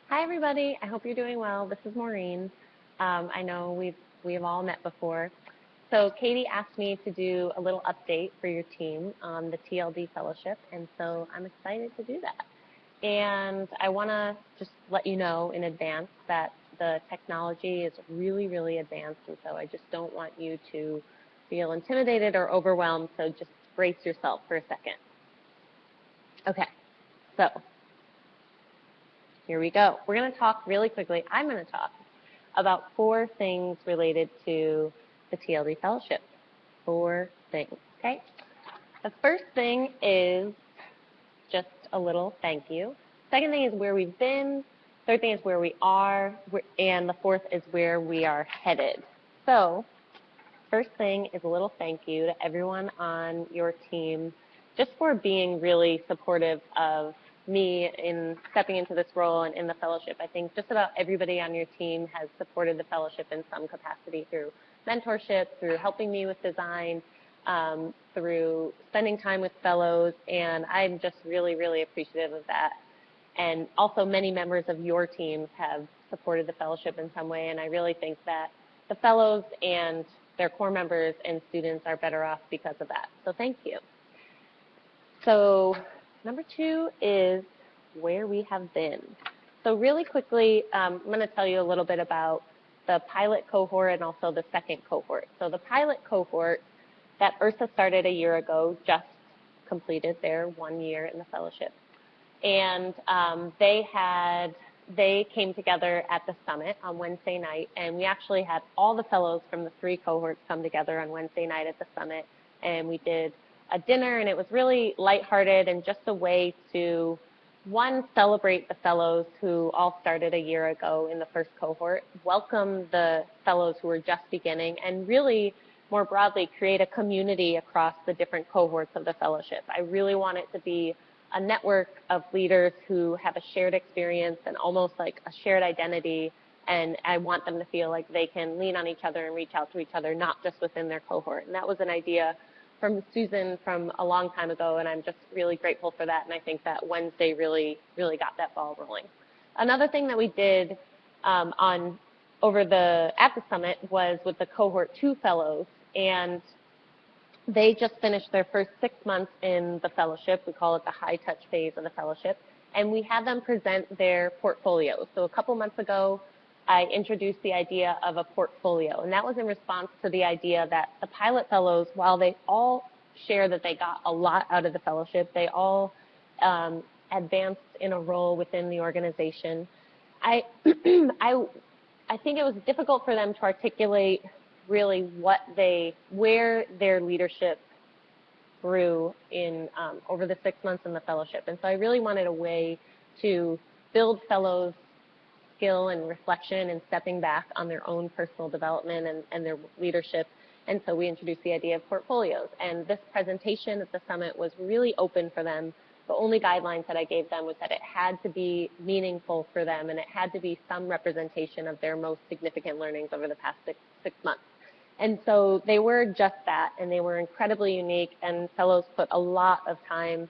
Hi, everybody. I hope you're doing well. This is Maureen. I know we've all met before. So Katie asked me to do a little update for your team on the TLD Fellowship, and so I'm excited to do that. And I want to just let you know in advance that the technology is really, really advanced, and so I just don't want you to feel intimidated or overwhelmed, so just brace yourself for a second. Okay, so here we go. We're going to talk really quickly. I'm going to talk about 4 things related to the TLD Fellowship. 4 things, okay? The first thing is just a little thank you. Second thing is where we've been. Third thing is where we are. And the fourth is where we are headed. So first thing is a little thank you to everyone on your team just for being really supportive of me in stepping into this role and in the fellowship. I think just about everybody on your team has supported the fellowship in some capacity through mentorship, through helping me with design, through spending time with fellows, and I'm just really, really appreciative of that. And also many members of your teams have supported the fellowship in some way, and I really think that the fellows and their core members and students are better off because of that. So thank you. So number 2 is where we have been. So really quickly, I'm going to tell you a little bit about the pilot cohort and also the second cohort. So the pilot cohort that URSA started a year ago just completed their 1 year in the fellowship. And they came together at the summit on Wednesday night, and we actually had all the fellows from the 3 cohorts come together on Wednesday night at the summit, and we did a dinner, and it was really lighthearted and just a way to, one, celebrate the fellows who all started a year ago in the first cohort, welcome the fellows who are just beginning, and really, more broadly, create a community across the different cohorts of the fellowship. I really want it to be a network of leaders who have a shared experience and almost like a shared identity, and I want them to feel like they can lean on each other and reach out to each other, not just within their cohort. And that was an idea from Susan from a long time ago, and I'm just really grateful for that, and I think that Wednesday really, really got that ball rolling. Another thing that we did at the summit was with the cohort 2 fellows, and they just finished their first 6 months in the fellowship. We call it the high touch phase of the fellowship, and we had them present their portfolios. So a couple months ago, I introduced the idea of a portfolio, and that was in response to the idea that the pilot fellows, while they all share that they got a lot out of the fellowship, they all advanced in a role within the organization. I think it was difficult for them to articulate really where their leadership grew in over the 6 months in the fellowship. And so I really wanted a way to build fellows' skill and reflection and stepping back on their own personal development and their leadership. And so we introduced the idea of portfolios. And this presentation at the summit was really open for them. The only guidelines that I gave them was that it had to be meaningful for them, and it had to be some representation of their most significant learnings over the past six months. And so they were just that, and they were incredibly unique, and fellows put a lot of time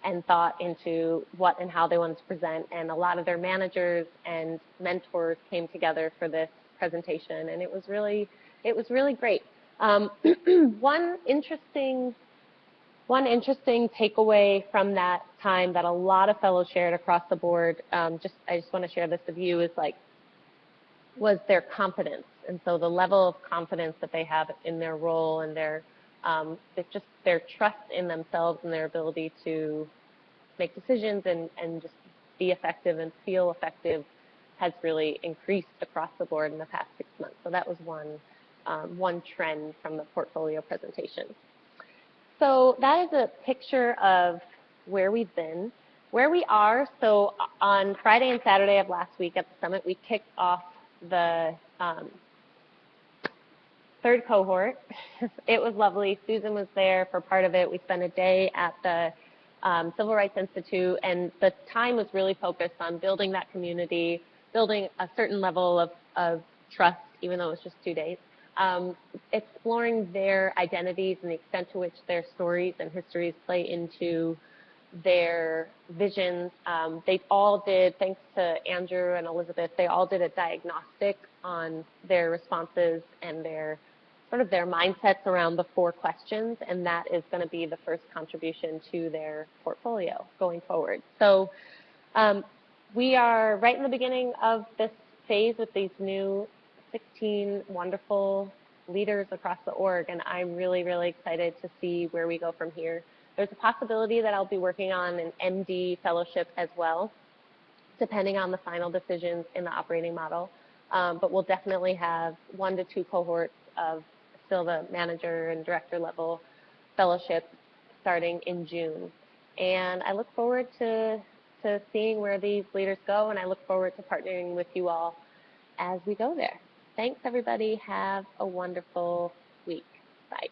and thought into what and how they wanted to present, and a lot of their managers and mentors came together for this presentation, and it was really great. One interesting takeaway from that time that a lot of fellows shared across the board, I just want to share this with you, was their confidence. And so the level of confidence that they have in their role and their trust in themselves and their ability to make decisions and just be effective and feel effective has really increased across the board in the past 6 months. So that was one trend from the portfolio presentation. So that is a picture of where we've been. Where we are, so on Friday and Saturday of last week at the summit, we kicked off the 3rd cohort. It was lovely. Susan was there for part of it. We spent a day at the Civil Rights Institute, and the time was really focused on building that community, building a certain level of trust, even though it was just 2 days, exploring their identities and the extent to which their stories and histories play into their visions. They all did, thanks to Andrew and Elizabeth, they all did a diagnostic on their responses and their sort of their mindsets around the 4 questions, and that is going to be the first contribution to their portfolio going forward. So we are right in the beginning of this phase with these new 16 wonderful leaders across the org, and I'm really, really excited to see where we go from here. There's a possibility that I'll be working on an MD fellowship as well, depending on the final decisions in the operating model. But we'll definitely have 1 to 2 cohorts of still the manager and director level fellowship starting in June. And I look forward to seeing where these leaders go, and I look forward to partnering with you all as we go there. Thanks, everybody. Have a wonderful week. Bye.